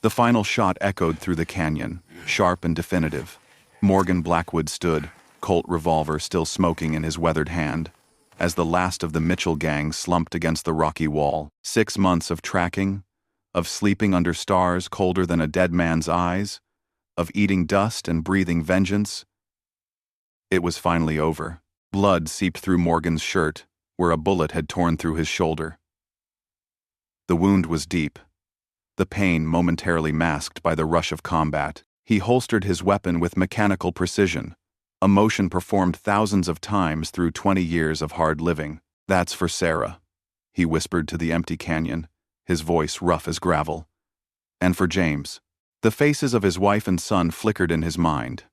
The final shot echoed through the canyon, sharp and definitive. Morgan Blackwood stood, Colt revolver still smoking in his weathered hand, as the last of the Mitchell gang slumped against the rocky wall. 6 months of tracking, of sleeping under stars colder than a dead man's eyes, of eating dust and breathing vengeance. It was finally over. Blood seeped through Morgan's shirt, where a bullet had torn through his shoulder. The wound was deep, the pain momentarily masked by the rush of combat. He holstered his weapon with mechanical precision, a motion performed thousands of times through 20 years of hard living. "That's for Sarah," he whispered to the empty canyon, his voice rough as gravel. "And for James." The faces of his wife and son flickered in his mind,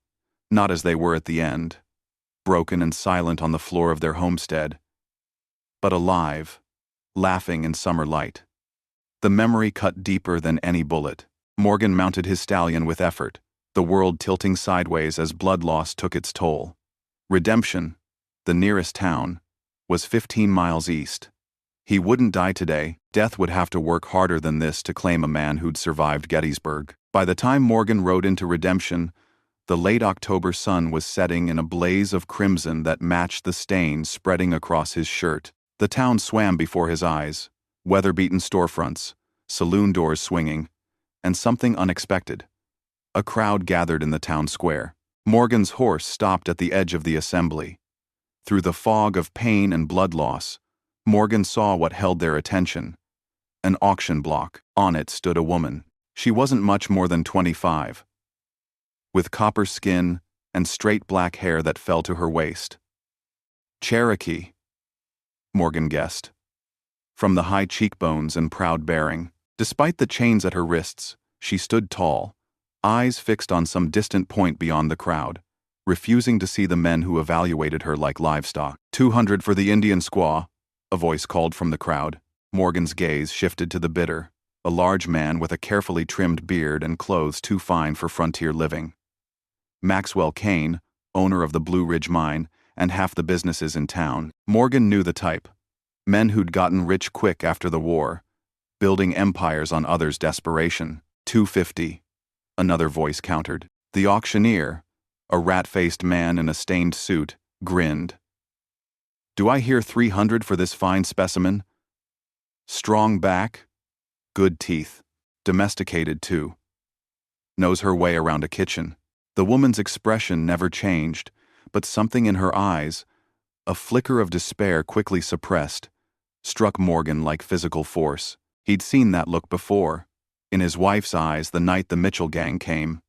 not as they were at the end, broken and silent on the floor of their homestead, but alive, laughing in summer light. The memory cut deeper than any bullet. Morgan mounted his stallion with effort, the world tilting sideways as blood loss took its toll. Redemption, the nearest town, was 15 miles east. He wouldn't die today. Death would have to work harder than this to claim a man who'd survived Gettysburg. By the time Morgan rode into Redemption, the late October sun was setting in a blaze of crimson that matched the stains spreading across his shirt. The town swam before his eyes, weather-beaten storefronts, saloon doors swinging, and something unexpected. A crowd gathered in the town square. Morgan's horse stopped at the edge of the assembly. Through the fog of pain and blood loss, Morgan saw what held their attention. An auction block. On it stood a woman. She wasn't much more than 25, with copper skin and straight black hair that fell to her waist. Cherokee, Morgan guessed, from the high cheekbones and proud bearing. Despite the chains at her wrists, she stood tall, eyes fixed on some distant point beyond the crowd, refusing to see the men who evaluated her like livestock. 200 for the Indian squaw, a voice called from the crowd. Morgan's gaze shifted to the bidder, a large man with a carefully trimmed beard and clothes too fine for frontier living. Maxwell Kane, owner of the Blue Ridge Mine and half the businesses in town. Morgan knew the type. Men who'd gotten rich quick after the war, building empires on others' desperation. 250, another voice countered. The auctioneer, a rat-faced man in a stained suit, grinned. "Do I hear 300 for this fine specimen? Strong back, good teeth, domesticated too. Knows her way around a kitchen." The woman's expression never changed, but something in her eyes, a flicker of despair quickly suppressed, struck Morgan like physical force. He'd seen that look before, in his wife's eyes the night the Mitchell gang came.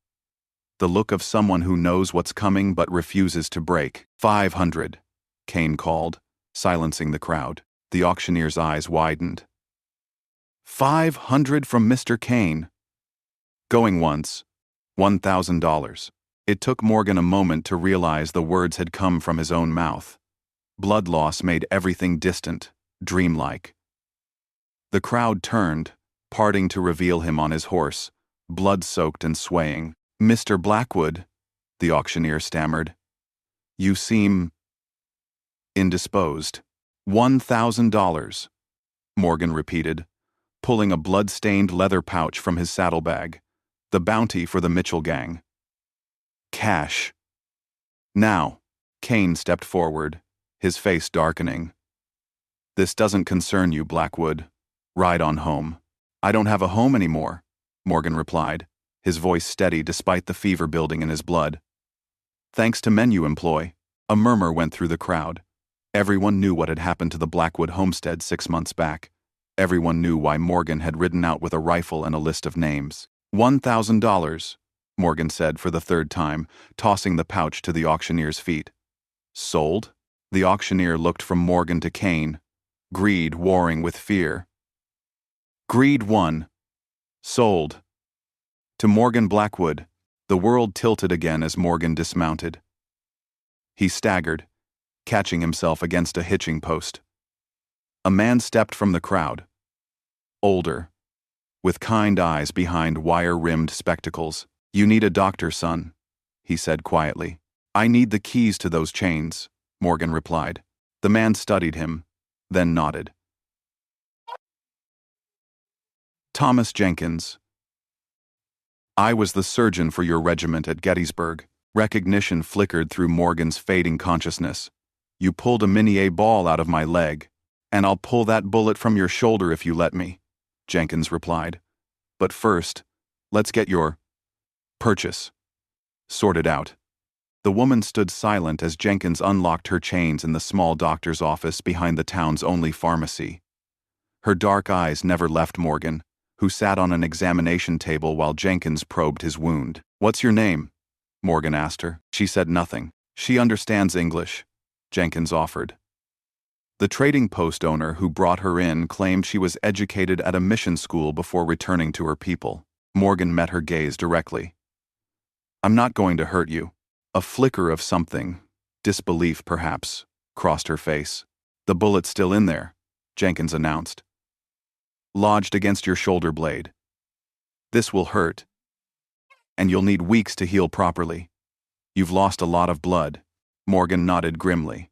The look of someone who knows what's coming but refuses to break. 500, Kane called, silencing the crowd. The auctioneer's eyes widened. 500 from Mr. Kane. Going once, $1,000. It took Morgan a moment to realize the words had come from his own mouth. Blood loss made everything distant, dreamlike. The crowd turned, parting to reveal him on his horse, blood-soaked and swaying. "Mr. Blackwood," the auctioneer stammered. "You seem indisposed." $1,000, Morgan repeated, pulling a blood-stained leather pouch from his saddlebag. The bounty for the Mitchell gang. Cash. "Now," Kane stepped forward, his face darkening. "This doesn't concern you, Blackwood. Ride on home." "I don't have a home anymore," Morgan replied, his voice steady despite the fever building in his blood. "Thanks to men you employ." A murmur went through the crowd. Everyone knew what had happened to the Blackwood homestead 6 months back. Everyone knew why Morgan had ridden out with a rifle and a list of names. $1,000, Morgan said for the third time, tossing the pouch to the auctioneer's feet. "Sold?" The auctioneer looked from Morgan to Kane, greed warring with fear. Greed won. Sold. To Morgan Blackwood. The world tilted again as Morgan dismounted. He staggered, catching himself against a hitching post. A man stepped from the crowd. Older, with kind eyes behind wire-rimmed spectacles. "You need a doctor, son," he said quietly. "I need the keys to those chains," Morgan replied. The man studied him, then nodded. Thomas Jenkins, I was the surgeon for your regiment at Gettysburg. Recognition flickered through Morgan's fading consciousness. You pulled a mini-A ball out of my leg, and I'll pull that bullet from your shoulder if you let me, Jenkins replied. But first, let's get your purchase sorted out. The woman stood silent as Jenkins unlocked her chains in the small doctor's office behind the town's only pharmacy. Her dark eyes never left Morgan, who sat on an examination table while Jenkins probed his wound. What's your name? Morgan asked her. She said nothing. She understands English, Jenkins offered. The trading post owner who brought her in claimed she was educated at a mission school before returning to her people. Morgan met her gaze directly. I'm not going to hurt you. A flicker of something, disbelief perhaps, crossed her face. The bullet's still in there, Jenkins announced. Lodged against your shoulder blade. This will hurt, and you'll need weeks to heal properly. You've lost a lot of blood. Morgan nodded grimly.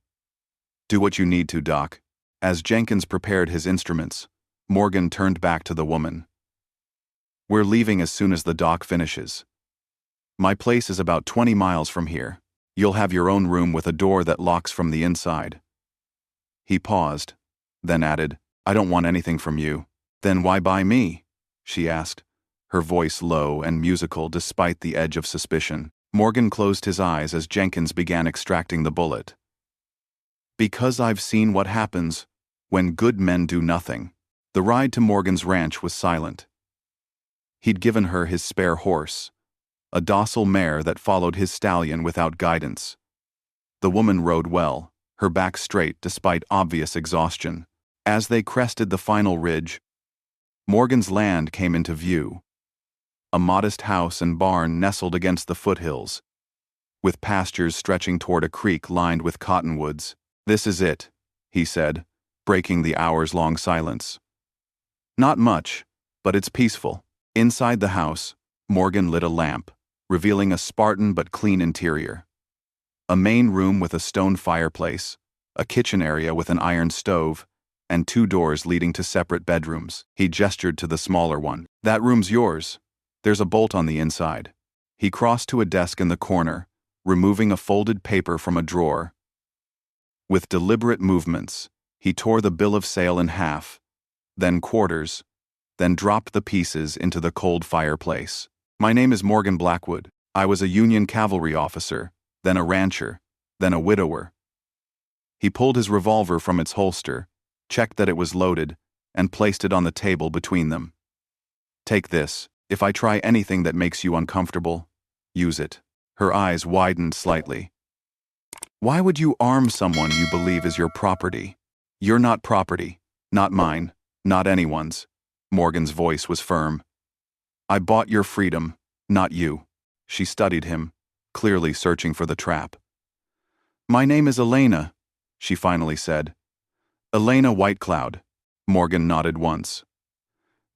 Do what you need to, Doc. As Jenkins prepared his instruments, Morgan turned back to the woman. We're leaving as soon as the doc finishes. My place is about 20 miles from here. You'll have your own room with a door that locks from the inside. He paused, then added, I don't want anything from you. Then why buy me? She asked, her voice low and musical despite the edge of suspicion. Morgan closed his eyes as Jenkins began extracting the bullet. Because I've seen what happens when good men do nothing. The ride to Morgan's ranch was silent. He'd given her his spare horse, a docile mare that followed his stallion without guidance. The woman rode well, her back straight despite obvious exhaustion. As they crested the final ridge, Morgan's land came into view. A modest house and barn nestled against the foothills, with pastures stretching toward a creek lined with cottonwoods. This is it, he said, breaking the hours-long silence. Not much, but it's peaceful. Inside the house, Morgan lit a lamp, revealing a Spartan but clean interior. A main room with a stone fireplace, a kitchen area with an iron stove, and 2 doors leading to separate bedrooms. He gestured to the smaller one. That room's yours. There's a bolt on the inside. He crossed to a desk in the corner, removing a folded paper from a drawer. With deliberate movements, he tore the bill of sale in half, then quarters, then dropped the pieces into the cold fireplace. My name is Morgan Blackwood. I was a Union cavalry officer, then a rancher, then a widower. He pulled his revolver from its holster, checked that it was loaded, and placed it on the table between them. Take this. If I try anything that makes you uncomfortable, use it. Her eyes widened slightly. Why would you arm someone you believe is your property? You're not property. Not mine. Not anyone's. Morgan's voice was firm. I bought your freedom, not you. She studied him, clearly searching for the trap. My name is Elena, she finally said. Elena Whitecloud. Morgan nodded once.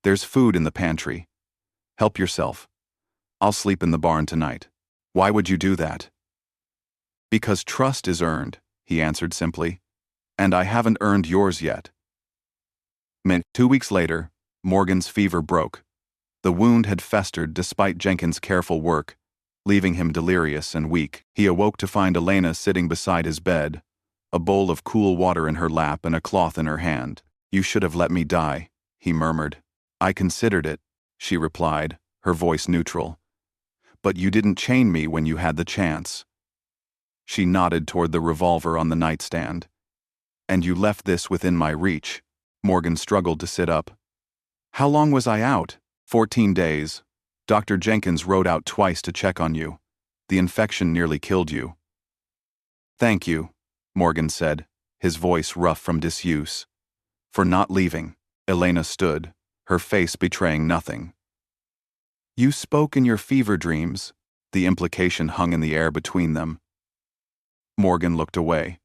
There's food in the pantry. Help yourself. I'll sleep in the barn tonight. Why would you do that? Because trust is earned, he answered simply. And I haven't earned yours yet. 2 weeks later, Morgan's fever broke. The wound had festered despite Jenkins' careful work, leaving him delirious and weak. He awoke to find Elena sitting beside his bed, a bowl of cool water in her lap and a cloth in her hand. You should have let me die, he murmured. I considered it, she replied, her voice neutral. But you didn't chain me when you had the chance. She nodded toward the revolver on the nightstand. And you left this within my reach. Morgan struggled to sit up. How long was I out? 14 days. Dr. Jenkins rode out twice to check on you. The infection nearly killed you. Thank you, Morgan said, his voice rough from disuse. For not leaving. Elena stood, her face betraying nothing. You spoke in your fever dreams. The implication hung in the air between them. Morgan looked away.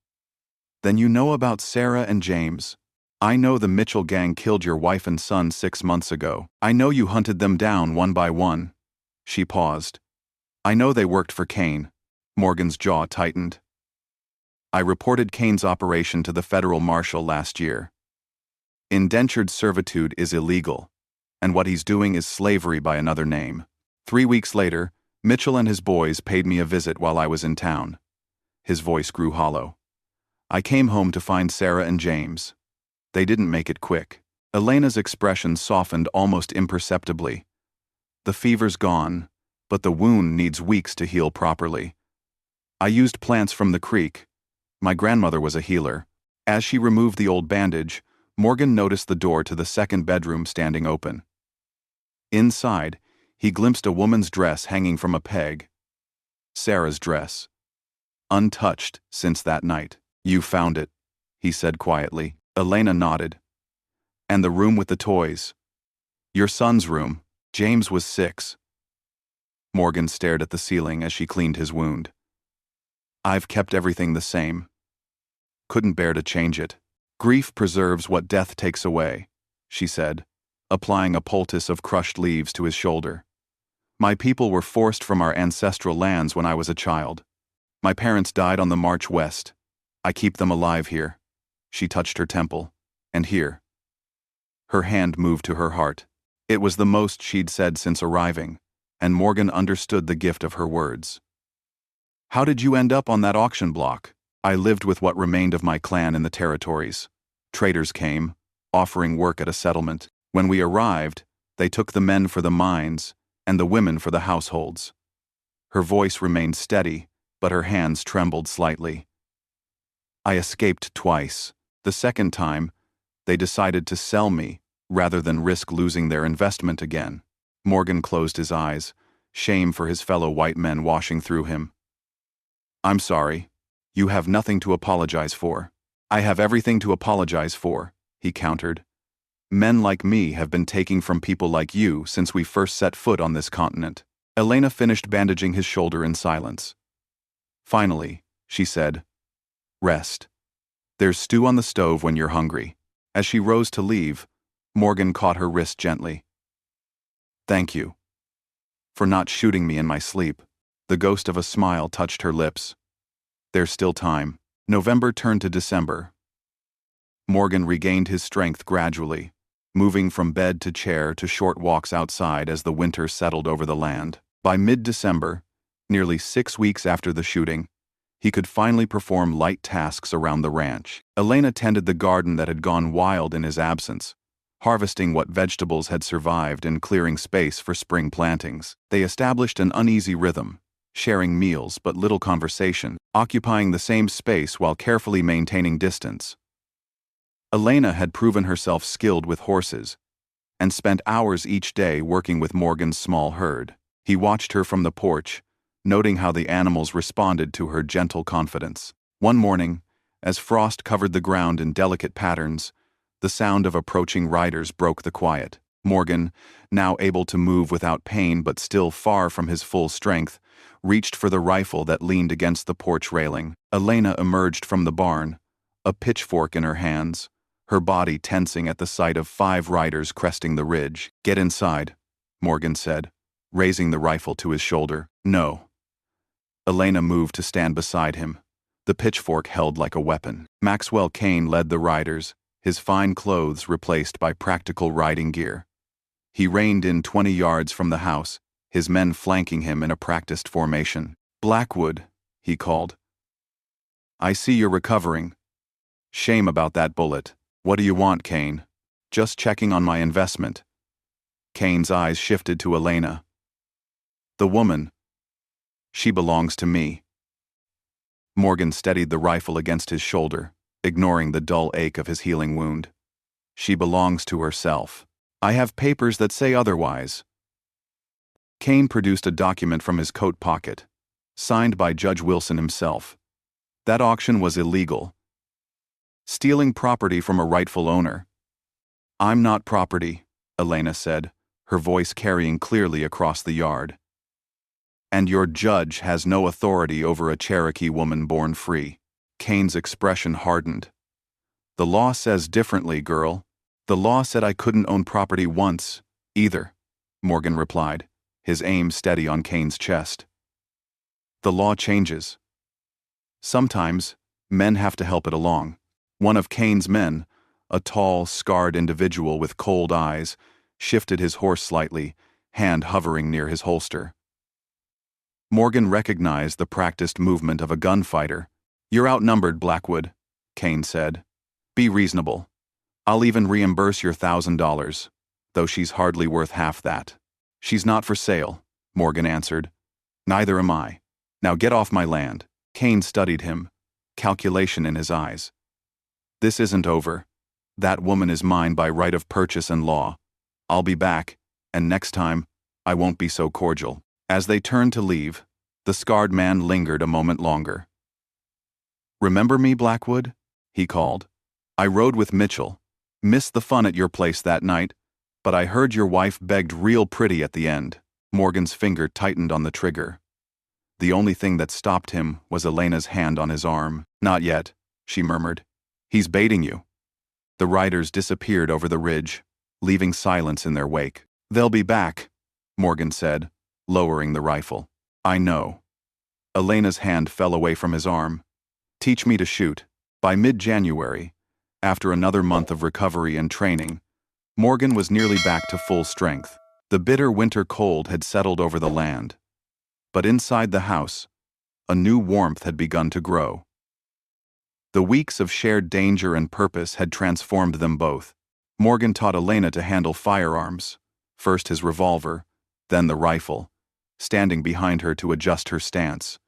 Then you know about Sarah and James. I know the Mitchell gang killed your wife and son 6 months ago. I know you hunted them down one by one. She paused. I know they worked for Kane. Morgan's jaw tightened. I reported Kane's operation to the federal marshal last year. Indentured servitude is illegal, and what he's doing is slavery by another name. 3 weeks later, Mitchell and his boys paid me a visit while I was in town. His voice grew hollow. I came home to find Sarah and James. They didn't make it quick. Elena's expression softened almost imperceptibly. The fever's gone, but the wound needs weeks to heal properly. I used plants from the creek. My grandmother was a healer. As she removed the old bandage, Morgan noticed the door to the second bedroom standing open. Inside, he glimpsed a woman's dress hanging from a peg. Sarah's dress. Untouched since that night. You found it, he said quietly. Elena nodded. And the room with the toys. Your son's room. James was 6. Morgan stared at the ceiling as she cleaned his wound. I've kept everything the same. Couldn't bear to change it. Grief preserves what death takes away, she said, applying a poultice of crushed leaves to his shoulder. My people were forced from our ancestral lands when I was a child. My parents died on the march west. I keep them alive here. She touched her temple. And here. Her hand moved to her heart. It was the most she'd said since arriving, and Morgan understood the gift of her words. How did you end up on that auction block? I lived with what remained of my clan in the territories. Traders came, offering work at a settlement. When we arrived, they took the men for the mines and the women for the households. Her voice remained steady, but her hands trembled slightly. I escaped twice. The second time, they decided to sell me rather than risk losing their investment again. Morgan closed his eyes, shame for his fellow white men washing through him. I'm sorry. You have nothing to apologize for. I have everything to apologize for, he countered. Men like me have been taking from people like you since we first set foot on this continent. Elena finished bandaging his shoulder in silence. Finally, she said, rest. There's stew on the stove when you're hungry. As she rose to leave, Morgan caught her wrist gently. Thank you. For not shooting me in my sleep. The ghost of a smile touched her lips. There's still time. November turned to December. Morgan regained his strength gradually, moving from bed to chair to short walks outside as the winter settled over the land. By mid-December, nearly 6 weeks after the shooting, he could finally perform light tasks around the ranch. Elena tended the garden that had gone wild in his absence, harvesting what vegetables had survived and clearing space for spring plantings. They established an uneasy rhythm, sharing meals but little conversation, occupying the same space while carefully maintaining distance. Elena had proven herself skilled with horses, and spent hours each day working with Morgan's small herd. He watched her from the porch, noting how the animals responded to her gentle confidence. One morning, as frost covered the ground in delicate patterns, the sound of approaching riders broke the quiet. Morgan, now able to move without pain but still far from his full strength, reached for the rifle that leaned against the porch railing. Elena emerged from the barn, a pitchfork in her hands, her body tensing at the sight of 5 riders cresting the ridge. Get inside, Morgan said, raising the rifle to his shoulder. No. Elena moved to stand beside him, the pitchfork held like a weapon. Maxwell Kane led the riders, his fine clothes replaced by practical riding gear. He reined in 20 yards from the house, his men flanking him in a practiced formation. Blackwood, he called. I see you're recovering. Shame about that bullet. What do you want, Kane? Just checking on my investment. Kane's eyes shifted to Elena. The woman. She belongs to me. Morgan steadied the rifle against his shoulder, ignoring the dull ache of his healing wound. She belongs to herself. I have papers that say otherwise. Kane produced a document from his coat pocket, signed by Judge Wilson himself. That auction was illegal. Stealing property from a rightful owner. I'm not property, Elena said, her voice carrying clearly across the yard. And your judge has no authority over a Cherokee woman born free. Kane's expression hardened. The law says differently, girl. The law said I couldn't own property once, either, Morgan replied, his aim steady on Kane's chest. The law changes. Sometimes, men have to help it along. One of Kane's men, a tall, scarred individual with cold eyes, shifted his horse slightly, hand hovering near his holster. Morgan recognized the practiced movement of a gunfighter. "You're outnumbered, Blackwood," Kane said. "Be reasonable. I'll even reimburse your $1,000, though she's hardly worth half that." "She's not for sale," Morgan answered. "Neither am I. Now get off my land." Kane studied him, calculation in his eyes. "This isn't over. That woman is mine by right of purchase and law. I'll be back, and next time, I won't be so cordial." As they turned to leave, the scarred man lingered a moment longer. "Remember me, Blackwood?" he called. "I rode with Mitchell. Missed the fun at your place that night, but I heard your wife begged real pretty at the end." Morgan's finger tightened on the trigger. The only thing that stopped him was Elena's hand on his arm. "Not yet," she murmured. "He's baiting you." The riders disappeared over the ridge, leaving silence in their wake. "They'll be back," Morgan said, lowering the rifle. "I know." Elena's hand fell away from his arm. "Teach me to shoot." By mid-January, after another month of recovery and training, Morgan was nearly back to full strength. The bitter winter cold had settled over the land. But inside the house, a new warmth had begun to grow. The weeks of shared danger and purpose had transformed them both. Morgan taught Elena to handle firearms, first his revolver, then the rifle, standing behind her to adjust her stance,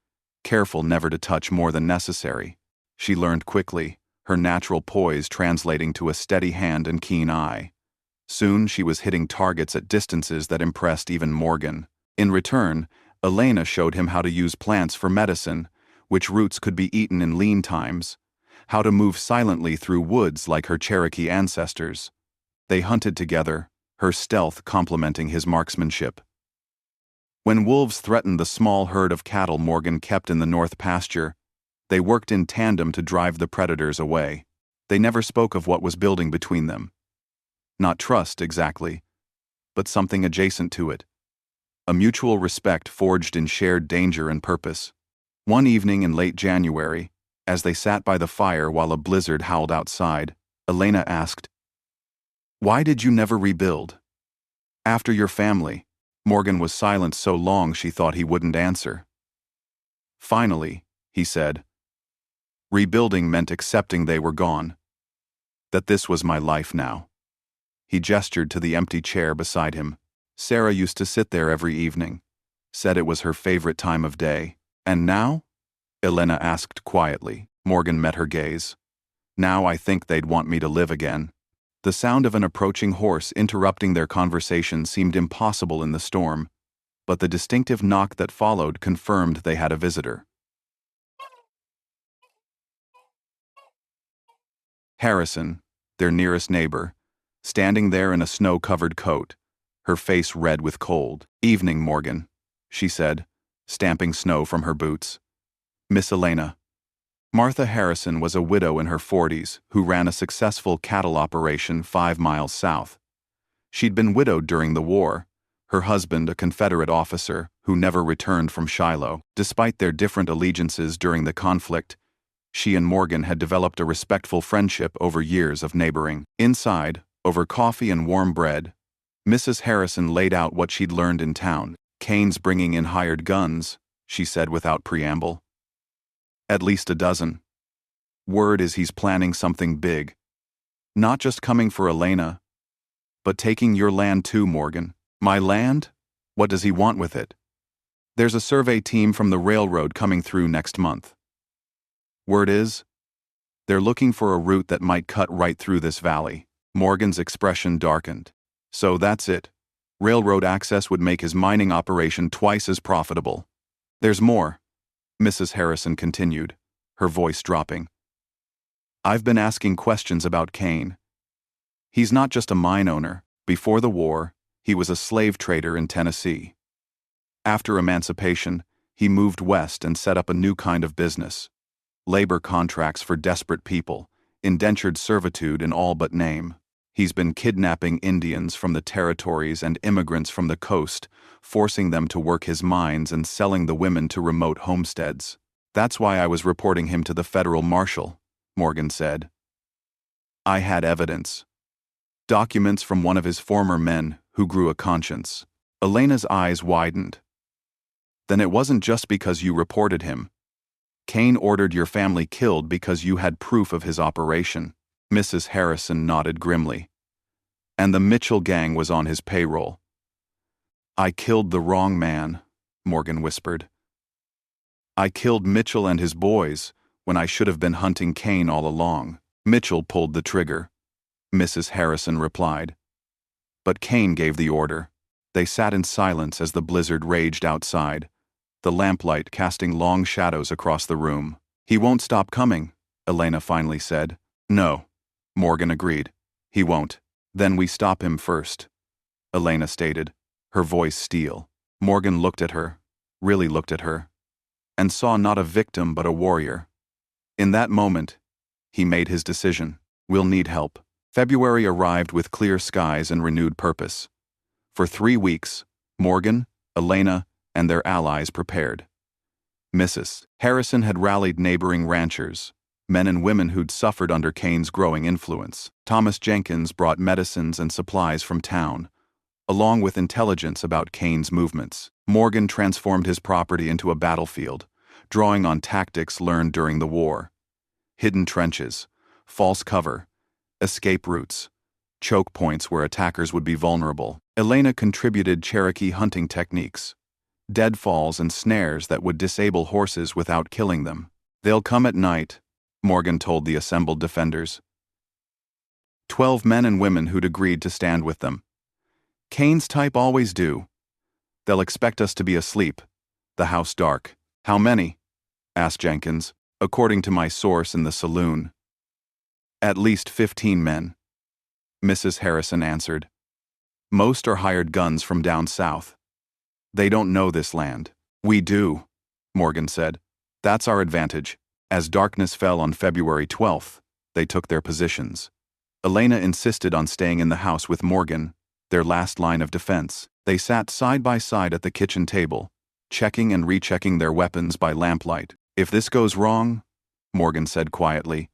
careful never to touch more than necessary. She learned quickly, her natural poise translating to a steady hand and keen eye. Soon she was hitting targets at distances that impressed even Morgan. In return, Elena showed him how to use plants for medicine, which roots could be eaten in lean times, how to move silently through woods like her Cherokee ancestors. They hunted together, her stealth complementing his marksmanship. When wolves threatened the small herd of cattle Morgan kept in the north pasture, they worked in tandem to drive the predators away. They never spoke of what was building between them. Not trust, exactly, but something adjacent to it. A mutual respect forged in shared danger and purpose. One evening in late January, as they sat by the fire while a blizzard howled outside, Elena asked, "Why did you never rebuild? After your family?" Morgan was silent so long she thought he wouldn't answer. "Finally," he said, "rebuilding meant accepting they were gone. That this was my life now." He gestured to the empty chair beside him. Sarah used to sit there every evening, said it was her favorite time of day. "And now?" Elena asked quietly. Morgan met her gaze. "Now I think they'd want me to live again." The sound of an approaching horse interrupting their conversation seemed impossible in the storm, but the distinctive knock that followed confirmed they had a visitor. Harrison, their nearest neighbor, standing there in a snow-covered coat, her face red with cold. "Evening, Morgan," she said, stamping snow from her boots. "Miss Elena." Martha Harrison was a widow in her 40s who ran a successful cattle operation 5 miles south. She'd been widowed during the war, her husband a Confederate officer who never returned from Shiloh. Despite their different allegiances during the conflict, she and Morgan had developed a respectful friendship over years of neighboring. Inside, over coffee and warm bread, Mrs. Harrison laid out what she'd learned in town. "Kane's bringing in hired guns," she said without preamble. "At least a dozen. Word is he's planning something big. Not just coming for Elena, but taking your land too, Morgan." "My land? What does he want with it?" "There's a survey team from the railroad coming through next month. Word is, they're looking for a route that might cut right through this valley." Morgan's expression darkened. "So that's it. Railroad access would make his mining operation twice as profitable." "There's more," Mrs. Harrison continued, her voice dropping. "I've been asking questions about Kane. He's not just a mine owner. Before the war, he was a slave trader in Tennessee. After emancipation, he moved west and set up a new kind of business. Labor contracts for desperate people, indentured servitude in all but name. He's been kidnapping Indians from the territories and immigrants from the coast, forcing them to work his mines and selling the women to remote homesteads. That's why I was reporting him to the federal marshal," Morgan said. "I had evidence. Documents from one of his former men who grew a conscience. Elena's eyes widened. Then it wasn't just because you reported him. Kane ordered your family killed because you had proof of his operation. Mrs. Harrison nodded grimly. And the Mitchell gang was on his payroll. I killed the wrong man, Morgan whispered. I killed Mitchell and his boys when I should have been hunting Kane all along. Mitchell pulled the trigger, Mrs. Harrison replied. But Kane gave the order. They sat in silence as the blizzard raged outside, the lamplight casting long shadows across the room. He won't stop coming, Elena finally said. No, Morgan agreed. He won't. Then we stop him first, Elena stated, her voice steel. Morgan looked at her, really looked at her, and saw not a victim but a warrior. In that moment, he made his decision. We'll need help. February arrived with clear skies and renewed purpose. For 3 weeks, Morgan, Elena, and their allies prepared. Mrs. Harrison had rallied neighboring ranchers, men and women who'd suffered under Kane's growing influence. Thomas Jenkins brought medicines and supplies from town, along with intelligence about Kane's movements. Morgan transformed his property into a battlefield, drawing on tactics learned during the war. Hidden trenches, false cover, escape routes, choke points where attackers would be vulnerable. Elena contributed Cherokee hunting techniques, deadfalls and snares that would disable horses without killing them. They'll come at night, Morgan told the assembled defenders. 12 men and women who'd agreed to stand with them. Kane's type always do. They'll expect us to be asleep, the house dark. How many? Asked Jenkins, according to my source in the saloon. At least 15 men, Mrs. Harrison answered. Most are hired guns from down south. They don't know this land. We do, Morgan said. That's our advantage. As darkness fell on February 12th, they took their positions. Elena insisted on staying in the house with Morgan, their last line of defense. They sat side by side at the kitchen table, checking and rechecking their weapons by lamplight. If this goes wrong, Morgan said quietly,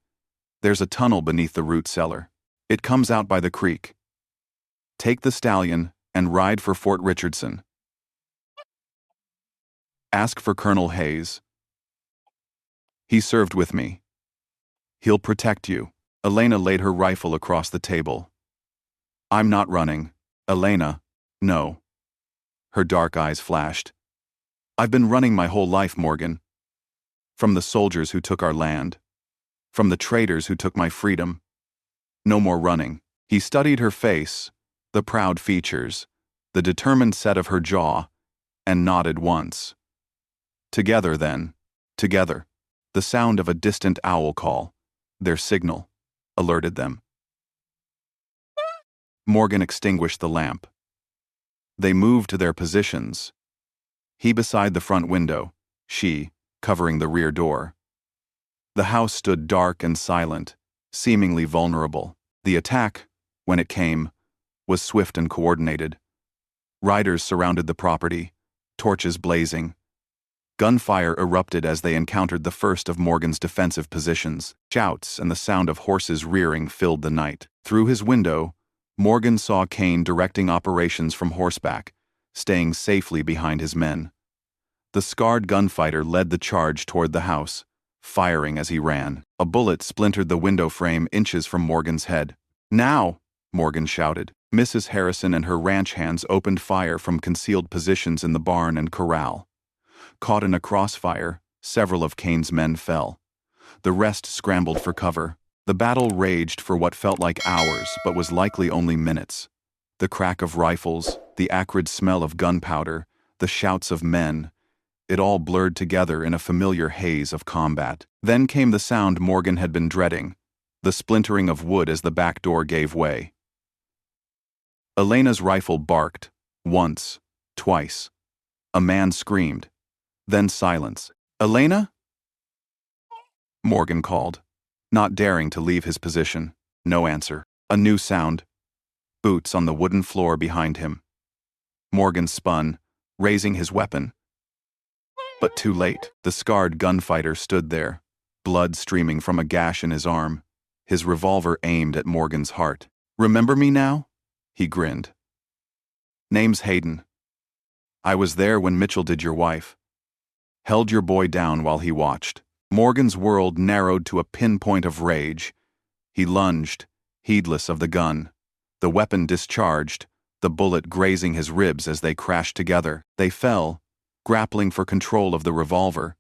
there's a tunnel beneath the root cellar. It comes out by the creek. Take the stallion and ride for Fort Richardson. Ask for Colonel Hayes. He served with me. He'll protect you. Elena laid her rifle across the table. I'm not running. Elena, no. Her dark eyes flashed. I've been running my whole life, Morgan. From the soldiers who took our land. From the traitors who took my freedom. No more running. He studied her face, the proud features, the determined set of her jaw, and nodded once. Together then, together. The sound of a distant owl call, their signal, alerted them. Morgan extinguished the lamp. They moved to their positions. He beside the front window, she covering the rear door. The house stood dark and silent, seemingly vulnerable. The attack, when it came, was swift and coordinated. Riders surrounded the property, torches blazing. Gunfire erupted as they encountered the first of Morgan's defensive positions. Shouts and the sound of horses rearing filled the night. Through his window, Morgan saw Kane directing operations from horseback, staying safely behind his men. The scarred gunfighter led the charge toward the house, firing as he ran. A bullet splintered the window frame inches from Morgan's head. Now, Morgan shouted. Mrs. Harrison and her ranch hands opened fire from concealed positions in the barn and corral. Caught in a crossfire, several of Kane's men fell. The rest scrambled for cover. The battle raged for what felt like hours but was likely only minutes. The crack of rifles, the acrid smell of gunpowder, the shouts of men, it all blurred together in a familiar haze of combat. Then came the sound Morgan had been dreading, the splintering of wood as the back door gave way. Elena's rifle barked, once, twice. A man screamed. Then silence. Elena? Morgan called, not daring to leave his position. No answer. A new sound. Boots on the wooden floor behind him. Morgan spun, raising his weapon. But too late. The scarred gunfighter stood there, blood streaming from a gash in his arm, his revolver aimed at Morgan's heart. Remember me now? He grinned. Name's Hayden. I was there when Mitchell did your wife. Held your boy down while he watched. Morgan's world narrowed to a pinpoint of rage. He lunged, heedless of the gun. The weapon discharged, the bullet grazing his ribs as they crashed together. They fell, grappling for control of the revolver.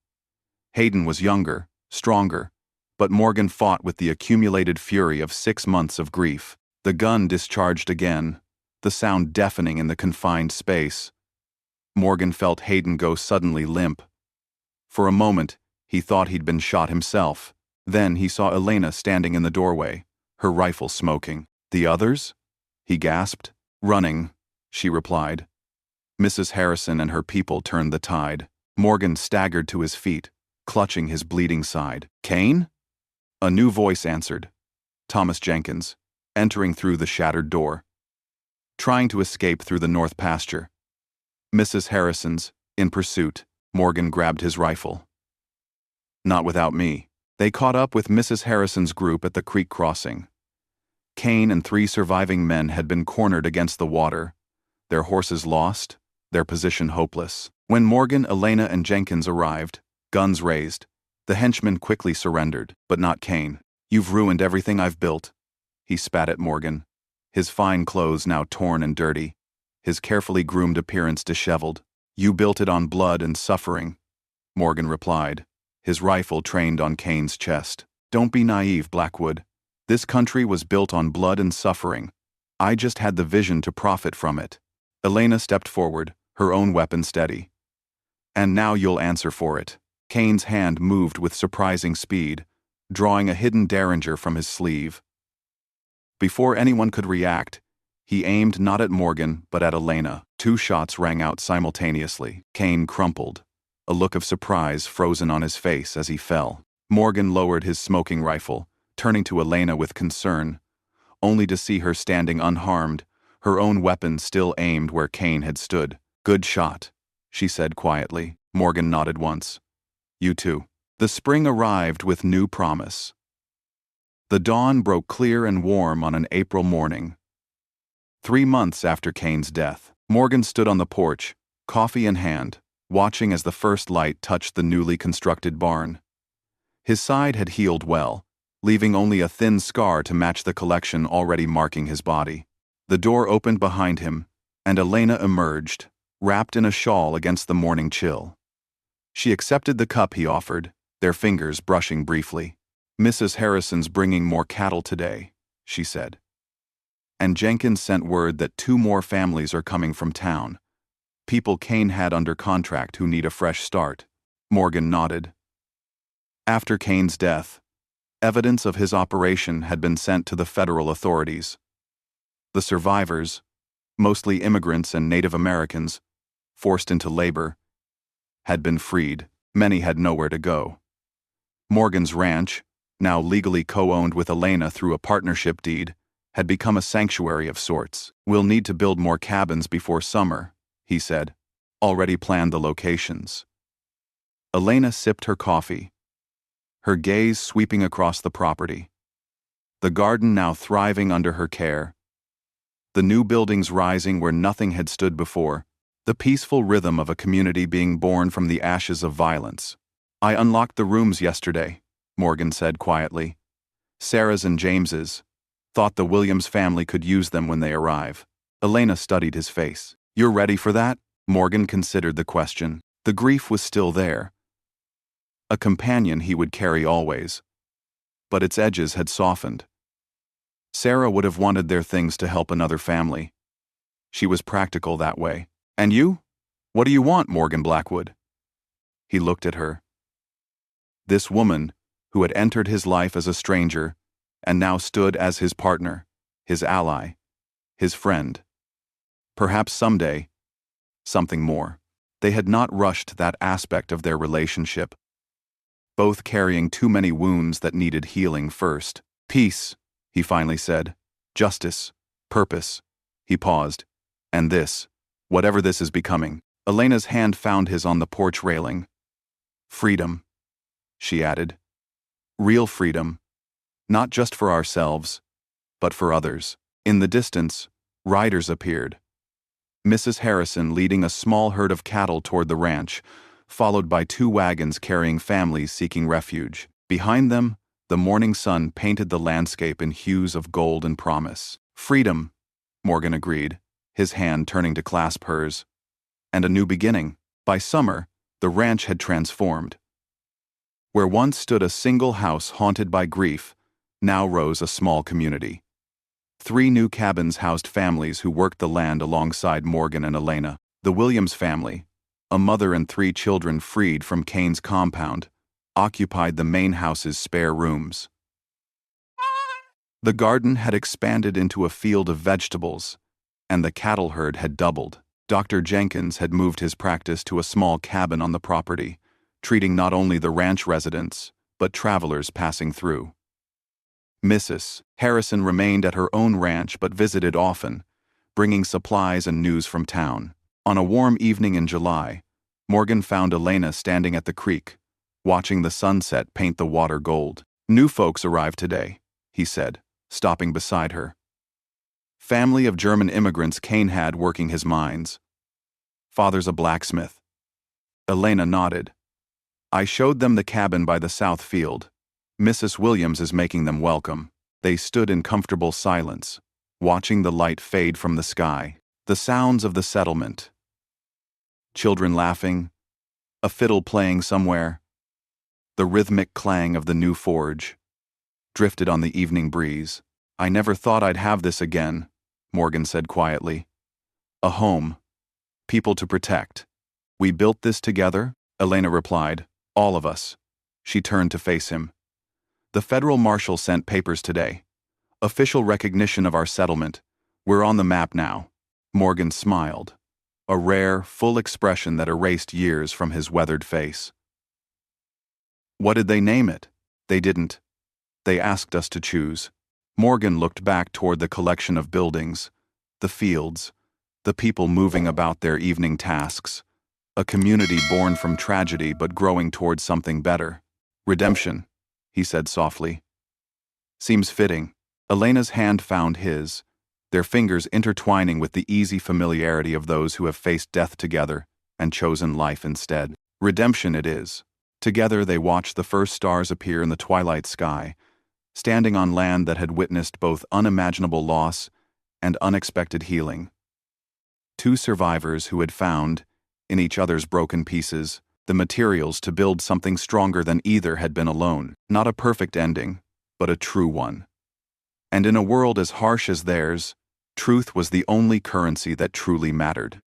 Hayden was younger, stronger, but Morgan fought with the accumulated fury of 6 months of grief. The gun discharged again, the sound deafening in the confined space. Morgan felt Hayden go suddenly limp. For a moment, he thought he'd been shot himself. Then he saw Elena standing in the doorway, her rifle smoking. The others? He gasped. Running, she replied. Mrs. Harrison and her people turned the tide. Morgan staggered to his feet, clutching his bleeding side. Kane? A new voice answered. Thomas Jenkins, entering through the shattered door. Trying to escape through the north pasture. Mrs. Harrison's, in pursuit. Morgan grabbed his rifle. Not without me. They caught up with Mrs. Harrison's group at the creek crossing. Kane and 3 surviving men had been cornered against the water, their horses lost, their position hopeless. When Morgan, Elena, and Jenkins arrived, guns raised, the henchmen quickly surrendered, but not Kane. You've ruined everything I've built. He spat at Morgan, his fine clothes now torn and dirty, his carefully groomed appearance disheveled. You built it on blood and suffering, Morgan replied, his rifle trained on Kane's chest. Don't be naive, Blackwood. This country was built on blood and suffering. I just had the vision to profit from it. Elena stepped forward, her own weapon steady. And now you'll answer for it. Kane's hand moved with surprising speed, drawing a hidden derringer from his sleeve. Before anyone could react, he aimed not at Morgan but at Elena. 2 shots rang out simultaneously. Kane crumpled, a look of surprise frozen on his face as he fell. Morgan lowered his smoking rifle, turning to Elena with concern, only to see her standing unharmed, her own weapon still aimed where Kane had stood. Good shot, she said quietly. Morgan nodded once. You too. The spring arrived with new promise. The dawn broke clear and warm on an April morning. 3 months after Kane's death, Morgan stood on the porch, coffee in hand, watching as the first light touched the newly constructed barn. His side had healed well, leaving only a thin scar to match the collection already marking his body. The door opened behind him, and Elena emerged, wrapped in a shawl against the morning chill. She accepted the cup he offered, their fingers brushing briefly. Mrs. Harrison's bringing more cattle today, she said. And Jenkins sent word that 2 more families are coming from town. People Kane had under contract who need a fresh start. Morgan nodded. After Kane's death, evidence of his operation had been sent to the federal authorities. The survivors, mostly immigrants and Native Americans, forced into labor, had been freed. Many had nowhere to go. Morgan's ranch, now legally co-owned with Elena through a partnership deed, had become a sanctuary of sorts. We'll need to build more cabins before summer, he said. Already planned the locations. Elena sipped her coffee, her gaze sweeping across the property. The garden now thriving under her care. The new buildings rising where nothing had stood before. The peaceful rhythm of a community being born from the ashes of violence. I unlocked the rooms yesterday, Morgan said quietly. Sarah's and James's. Thought the Williams family could use them when they arrive. Elena studied his face. You're ready for that? Morgan considered the question. The grief was still there. A companion he would carry always. But its edges had softened. Sarah would have wanted their things to help another family. She was practical that way. And you? What do you want, Morgan Blackwood? He looked at her. This woman, who had entered his life as a stranger, and now stood as his partner, his ally, his friend. Perhaps someday, something more. They had not rushed that aspect of their relationship, both carrying too many wounds that needed healing first. Peace, he finally said. Justice, purpose. He paused. And this, whatever this is becoming. Elena's hand found his on the porch railing. Freedom, she added. Real freedom. Not just for ourselves, but for others. In the distance, riders appeared. Mrs. Harrison leading a small herd of cattle toward the ranch, followed by 2 wagons carrying families seeking refuge. Behind them, the morning sun painted the landscape in hues of gold and promise. Freedom, Morgan agreed, his hand turning to clasp hers. And a new beginning. By summer, the ranch had transformed. Where once stood a single house haunted by grief, now rose a small community. 3 new cabins housed families who worked the land alongside Morgan and Elena. The Williams family, a mother and 3 children freed from Kane's compound, occupied the main house's spare rooms. The garden had expanded into a field of vegetables, and the cattle herd had doubled. Dr. Jenkins had moved his practice to a small cabin on the property, treating not only the ranch residents, but travelers passing through. Mrs. Harrison remained at her own ranch but visited often, bringing supplies and news from town. On a warm evening in July, Morgan found Elena standing at the creek, watching the sunset paint the water gold. "New folks arrived today," he said, stopping beside her. Family of German immigrants Kane had working his mines. Father's a blacksmith. Elena nodded. "I showed them the cabin by the south field. Mrs. Williams is making them welcome." They stood in comfortable silence, watching the light fade from the sky. The sounds of the settlement. Children laughing, a fiddle playing somewhere, the rhythmic clang of the new forge, drifted on the evening breeze. "I never thought I'd have this again," Morgan said quietly. "A home. People to protect. We built this together," Elena replied. "All of us." She turned to face him. "The federal marshal sent papers today. Official recognition of our settlement. We're on the map now." Morgan smiled, a rare, full expression that erased years from his weathered face. "What did they name it?" "They didn't. They asked us to choose." Morgan looked back toward the collection of buildings, the fields, the people moving about their evening tasks, a community born from tragedy but growing toward something better. "Redemption," he said softly. "Seems fitting." Elena's hand found his, their fingers intertwining with the easy familiarity of those who have faced death together and chosen life instead. Redemption it is. Together they watched the first stars appear in the twilight sky, standing on land that had witnessed both unimaginable loss and unexpected healing. 2 survivors who had found, in each other's broken pieces, the materials to build something stronger than either had been alone. Not a perfect ending, but a true one. And in a world as harsh as theirs, truth was the only currency that truly mattered.